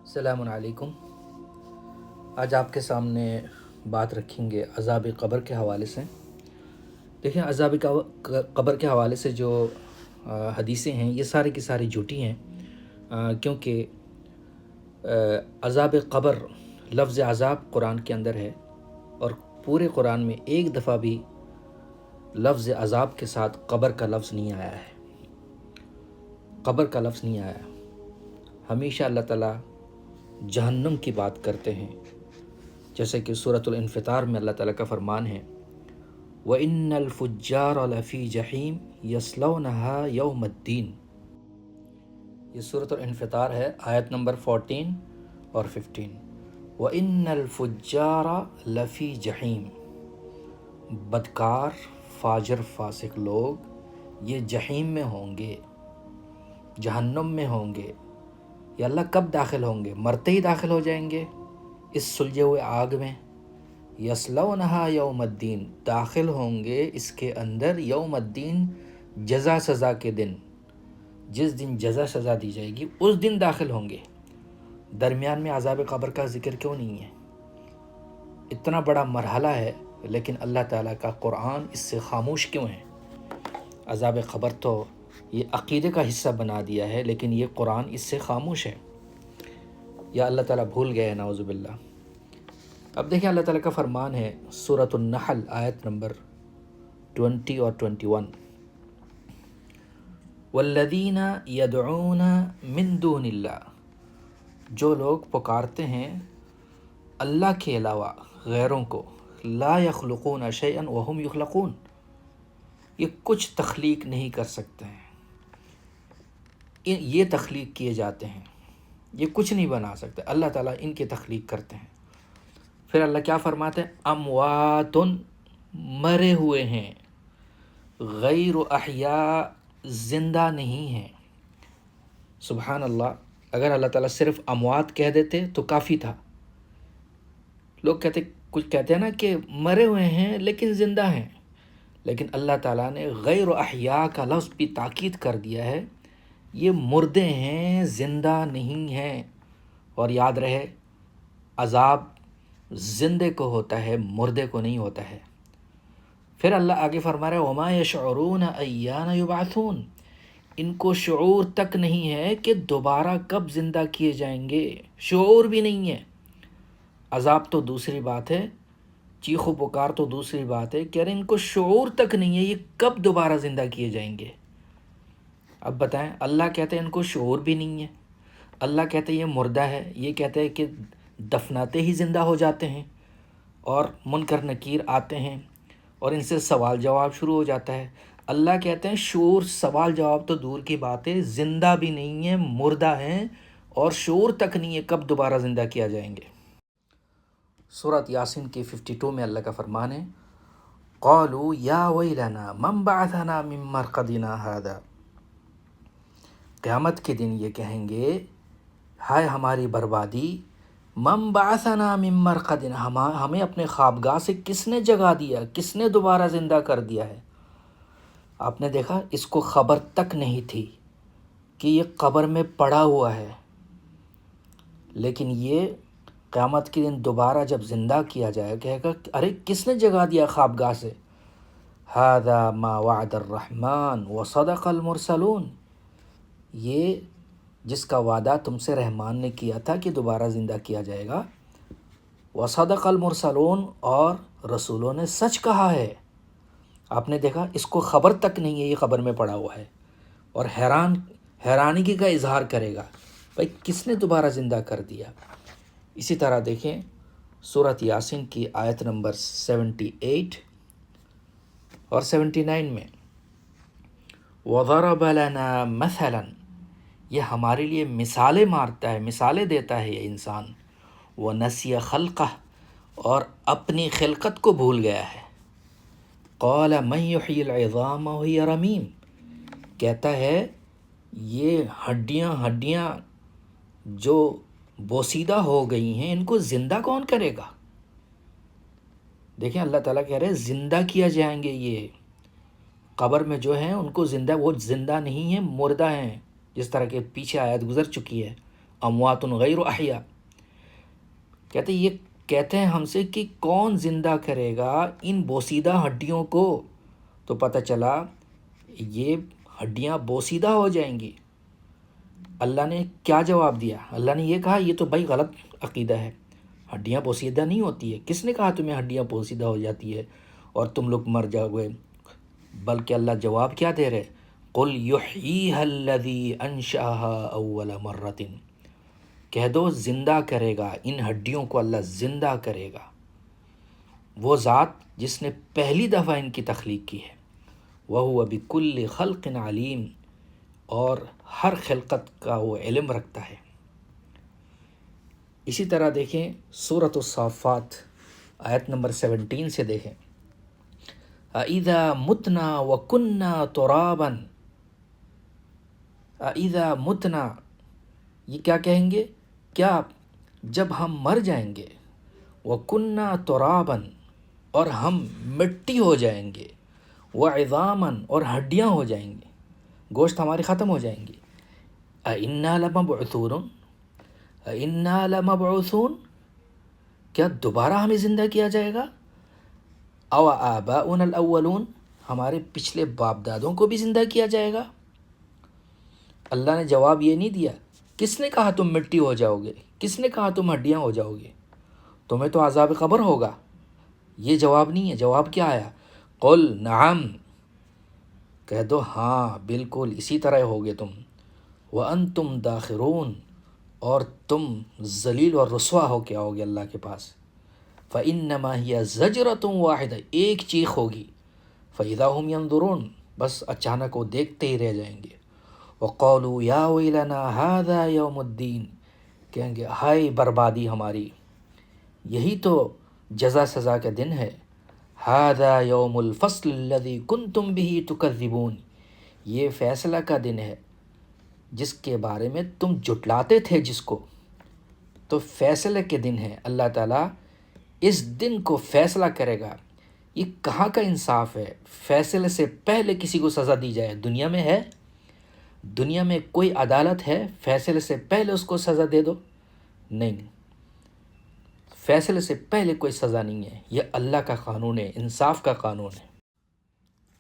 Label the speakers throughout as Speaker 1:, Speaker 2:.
Speaker 1: السلام علیکم۔ آج آپ کے سامنے بات رکھیں گے عذاب قبر کے حوالے سے۔ دیکھیں، عذاب قبر کے حوالے سے جو حدیثیں ہیں یہ ساری کی ساری جھوٹی ہیں، کیونکہ عذاب قبر، لفظ عذاب قرآن کے اندر ہے، اور پورے قرآن میں ایک دفعہ بھی لفظ عذاب کے ساتھ قبر کا لفظ نہیں آیا ہے۔ قبر کا لفظ نہیں آیا۔ ہمیشہ اللہ تعالیٰ جہنم کی بات کرتے ہیں، جیسے کہ سورۃ الانفطار میں اللہ تعالیٰ کا فرمان ہے وَإِنَّ الْفُجَّارَ لَفِي جَحِيمٍ يَصْلَوْنَهَا يَوْمَ الدِّينِ۔ یہ سورۃ الانفطار ہے، آیت نمبر 14 اور 15۔ وَإِنَّ الْفُجَّارَ لَفِي جَحِيمٍ، بدکار، فاجر، فاسق لوگ یہ جہنم میں ہوں گے، جہنم میں ہوں گے۔ یا اللہ کب داخل ہوں گے؟ مرتے ہی داخل ہو جائیں گے اس سلجھے ہوئے آگ میں۔ یصلونہا یوم الدین، داخل ہوں گے اس کے اندر یوم الدین، جزا سزا کے دن، جس دن جزا سزا دی جائے گی اس دن داخل ہوں گے۔ درمیان میں عذاب قبر کا ذکر کیوں نہیں ہے؟ اتنا بڑا مرحلہ ہے، لیکن اللہ تعالیٰ کا قرآن اس سے خاموش کیوں ہے؟ عذاب قبر تو یہ عقیدے کا حصہ بنا دیا ہے، لیکن یہ قرآن اس سے خاموش ہے، یا اللہ تعالیٰ بھول گئے ہیں، نعوذ باللہ۔ اب دیکھیں اللہ تعالیٰ کا فرمان ہے سورۃ النحل آیت نمبر 20 اور 21۔ والذین یدعون من دون اللہ، جو لوگ پکارتے ہیں اللہ کے علاوہ غیروں کو، لا یخلقون شیئا وہم یخلقون، یہ کچھ تخلیق نہیں کر سکتے ہیں، یہ تخلیق کیے جاتے ہیں، یہ کچھ نہیں بنا سکتے، اللہ تعالیٰ ان کی تخلیق کرتے ہیں۔ پھر اللہ کیا فرماتے ہیں؟ اموات، مرے ہوئے ہیں، غیر احیاء، زندہ نہیں ہیں۔ سبحان اللہ، اگر اللہ تعالیٰ صرف اموات کہہ دیتے تو کافی تھا۔ لوگ کچھ کہتے ہیں نا کہ مرے ہوئے ہیں لیکن زندہ ہیں، لیکن اللہ تعالیٰ نے غیر احیاء کا لفظ بھی تاکید کر دیا ہے، یہ مردے ہیں، زندہ نہیں ہیں۔ اور یاد رہے، عذاب زندے کو ہوتا ہے، مردے کو نہیں ہوتا ہے۔ پھر اللہ آگے فرما رہا ہے وَمَا يَشْعُرُونَ أَيَّانَ يُبْعَثُونَ، ان کو شعور تک نہیں ہے کہ دوبارہ کب زندہ کیے جائیں گے، شعور بھی نہیں ہے۔ عذاب تو دوسری بات ہے، چیخ و پکار تو دوسری بات ہے، کہ ان کو شعور تک نہیں ہے یہ کب دوبارہ زندہ کیے جائیں گے۔ اب بتائیں، اللہ کہتے ہیں ان کو شعور بھی نہیں ہے، اللہ کہتے ہیں یہ مردہ ہے، یہ کہتے ہیں کہ دفناتے ہی زندہ ہو جاتے ہیں، اور منکر نکیر آتے ہیں اور ان سے سوال جواب شروع ہو جاتا ہے۔ اللہ کہتے ہیں شعور، سوال جواب تو دور کی بات ہے، زندہ بھی نہیں ہیں، مردہ ہیں، اور شعور تک نہیں ہے کب دوبارہ زندہ کیا جائیں گے۔ سورۃ یاسین کی 52 میں اللہ کا فرمان ہے قالوا یا ویلنا من بعثنا من مرقدنا هذا، قیامت کے دن یہ کہیں گے ہائے ہماری بربادی، من بعثنا من مرقدنا، ہمیں اپنے خوابگاہ سے کس نے جگا دیا، کس نے دوبارہ زندہ کر دیا ہے۔ آپ نے دیکھا، اس کو خبر تک نہیں تھی کہ یہ قبر میں پڑا ہوا ہے، لیکن یہ قیامت کے دن دوبارہ جب زندہ کیا جائے کہے گا ارے کس نے جگا دیا خوابگاہ سے، ھذا ما وعد الرحمن وصدق المرسلون، یہ جس کا وعدہ تم سے رحمان نے کیا تھا کہ دوبارہ زندہ کیا جائے گا، وصدق المرسلون، اور رسولوں نے سچ کہا ہے۔ آپ نے دیکھا، اس کو خبر تک نہیں ہے یہ قبر میں پڑا ہوا ہے، اور حیرانگی کا اظہار کرے گا بھائی کس نے دوبارہ زندہ کر دیا۔ اسی طرح دیکھیں سورۃ یاسین کی آیت نمبر 78 اور 79 میں وَضَرَبَ لَنَا مَثَلًا، یہ ہمارے لیے مثالیں مارتا ہے، مثالیں دیتا ہے یہ انسان، وَنَسِيَ خَلْقَهُ، اور اپنی خلقت کو بھول گیا ہے، قَالَ مَنْ يُحْيِي الْعِظَامَ وَهِيَ رَمِيمٌ، کہتا ہے یہ ہڈیاں جو بوسیدہ ہو گئی ہیں ان کو زندہ کون کرے گا۔ دیکھیں اللہ تعالیٰ کہہ رہے ہیں زندہ کیا جائیں گے، یہ قبر میں جو ہیں ان کو زندہ، وہ زندہ نہیں ہیں، مردہ ہیں، جس طرح کہ پیچھے آیت گزر چکی ہے اموات غیر احیا، کہتے ہیں ہم سے کہ کون زندہ کرے گا ان بوسیدہ ہڈیوں کو؟ تو پتہ چلا یہ ہڈیاں بوسیدہ ہو جائیں گی۔ اللہ نے کیا جواب دیا؟ اللہ نے یہ کہا یہ تو بھائی غلط عقیدہ ہے، ہڈیاں بوسیدہ نہیں ہوتی ہے، کس نے کہا تمہیں ہڈیاں بوسیدہ ہو جاتی ہے اور تم لوگ مر جاؤ گے؟ بلکہ اللہ جواب کیا دے رہے؟ قل یحییھا الذی انشأھا اول مرۃ، کہہ دو زندہ کرے گا ان ہڈیوں کو، اللہ زندہ کرے گا وہ ذات جس نے پہلی دفعہ ان کی تخلیق کی ہے۔ وَهُوَ بِكُلِّ خَلْقٍ عَلِيمٌ، اور ہر خلقت کا وہ علم رکھتا ہے۔ اسی طرح دیکھیں سورۃ الصافات آیت نمبر 17 سے دیکھیں، اَإِذَا مُتْنَا وَكُنَّا تُرَابًا، اَإِذَا مُتْنَا، یہ کیا کہیں گے؟ کیا جب ہم مر جائیں گے، وَكُنَّا تُرَابًا، اور ہم مٹی ہو جائیں گے، وَعِظَامًا، اور ہڈیاں ہو جائیں گے، گوشت ہمارے ختم ہو جائیں گے، أَإِنَّا لَمَبْعُثُونَ، أَإِنَّا لَمَبْعُثُونَ، کیا دوبارہ ہمیں زندہ کیا جائے گا؟ أَوْ آبَاؤُنَا الْأَوَّلُونَ، ہمارے پچھلے باپ دادوں کو بھی زندہ کیا جائے گا؟ اللہ نے جواب یہ نہیں دیا، کس نے کہا تم مٹی ہو جاؤ گے؟ کس نے کہا تم ہڈیاں ہو جاؤ گے؟ تمہیں تو عذاب قبر ہوگا۔ یہ جواب نہیں ہے، جواب کیا آیا؟ قل نعم، کہہ دو ہاں بالکل اسی طرح ہوگے تم، وَأَنْتُمْ دَاخِرُونَ، اور تم ذلیل اور رسوا ہو کے آؤ گے اللہ کے پاس۔ فَإِنَّمَا هِيَ زَجْرَةٌ وَاحِدَةٌ، ایک چیخ ہوگی، فَإِذَا هُمْ يَنْظُرُونَ، بس اچانک وہ دیکھتے ہی رہ جائیں گے۔ وَقَالُوا يَا وَيْلَنَا هَذَا يَوْمُ الدِّينِ، کہیں گے ہائے بربادی ہماری، یہی تو جزا سزا کا دن ہے۔ هَذَا يَوْمُ الْفَصْلِ الَّذِي كُنْتُمْ بِهِ تُكَذِّبُونَ، یہ فیصلہ کا دن ہے جس کے بارے میں تم جھٹلاتے تھے جس کو، تو فیصلے کے دن ہے، اللہ تعالیٰ اس دن کو فیصلہ کرے گا۔ یہ کہاں کا انصاف ہے؟ فیصلے سے پہلے کسی کو سزا دی جائے، دنیا میں ہے؟ دنیا میں کوئی عدالت ہے فیصلے سے پہلے اس کو سزا دے دو؟ نہیں، فیصلے سے پہلے کوئی سزا نہیں ہے، یہ اللہ کا قانون ہے، انصاف کا قانون ہے۔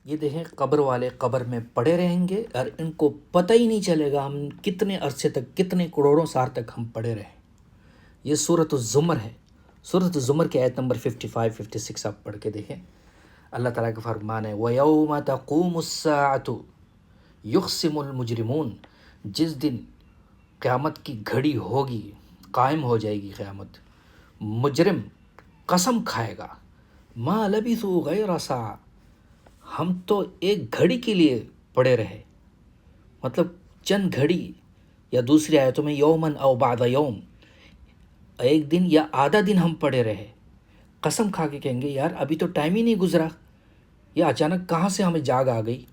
Speaker 1: یہ دیکھیں قبر والے قبر میں پڑے رہیں گے اور ان کو پتہ ہی نہیں چلے گا ہم کتنے عرصے تک، کتنے کروڑوں سال تک ہم پڑے رہے۔ یہ سورۃ الزمر ہے، سورۃ الزمر کی آیت نمبر 55 56 آپ پڑھ کے دیکھیں۔ اللہ تعالیٰ کا فرمان ہے وَيَوْمَ تَقُومُ السَّاعَةُ يُقْسِمُ الْمُجْرِمُونَ، جس دن قیامت کی گھڑی ہوگی، قائم ہو جائے گی قیامت، مجرم قسم کھائے گا، مَا لَبِثُوا غَيْرَ سَاعَةٍ، ہم تو ایک گھڑی کے لیے پڑے رہے، مطلب چند گھڑی، یا دوسری آیتوں میں یومن او بعد یوم، ایک دن یا آدھا دن ہم پڑے رہے، قسم کھا کے کہیں گے یار ابھی تو ٹائم ہی نہیں گزرا، یہ اچانک کہاں سے ہمیں جاگ آ گئی۔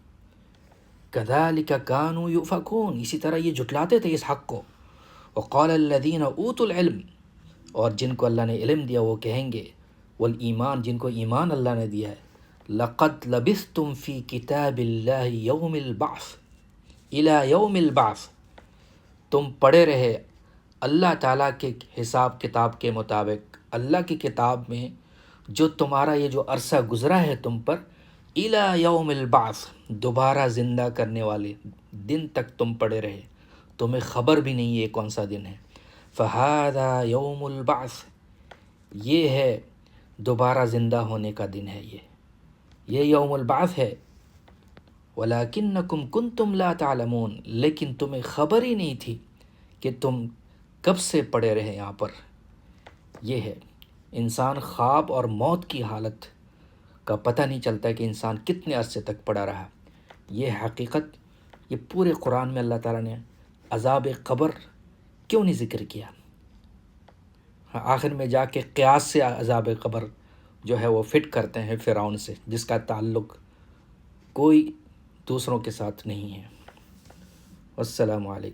Speaker 1: کذالک کانوا یؤفکون، اسی طرح یہ جھٹلاتے تھے اس حق کو۔ وقال الذین اوتوا العلم، اور جن کو اللہ نے علم دیا وہ کہیں گے، والایمان، جن کو ایمان اللہ نے دیا ہے، لقد لبثتم فی کتاب اللہ یوم البعث الی یوم البعث، تم پڑے رہے اللہ تعالیٰ کے حساب کتاب کے مطابق، اللہ کی کتاب میں جو تمہارا یہ جو عرصہ گزرا ہے تم پر، الی یوم البعث، دوبارہ زندہ کرنے والے دن تک تم پڑے رہے، تمہیں خبر بھی نہیں ہے کون سا دن ہے۔ فہذا یوم البعث، یہ ہے دوبارہ زندہ ہونے کا دن ہے، یہ یوم البعث ہے۔ وَلَكِنَّكُمْ كُنْتُمْ لَا تَعْلَمُونَ، لیکن تمہیں خبر ہی نہیں تھی کہ تم کب سے پڑے رہے یہاں پر۔ یہ ہے انسان خواب اور موت کی حالت کا پتہ نہیں چلتا کہ انسان کتنے عرصے تک پڑا رہا۔ یہ حقیقت، یہ پورے قرآن میں اللہ تعالیٰ نے عذاب قبر کیوں نہیں ذکر کیا؟ آخر میں جا کے قیاس سے عذاب قبر جو ہے وہ فٹ کرتے ہیں فرعون سے، جس کا تعلق کوئی دوسروں کے ساتھ نہیں ہے۔ والسلام علیکم۔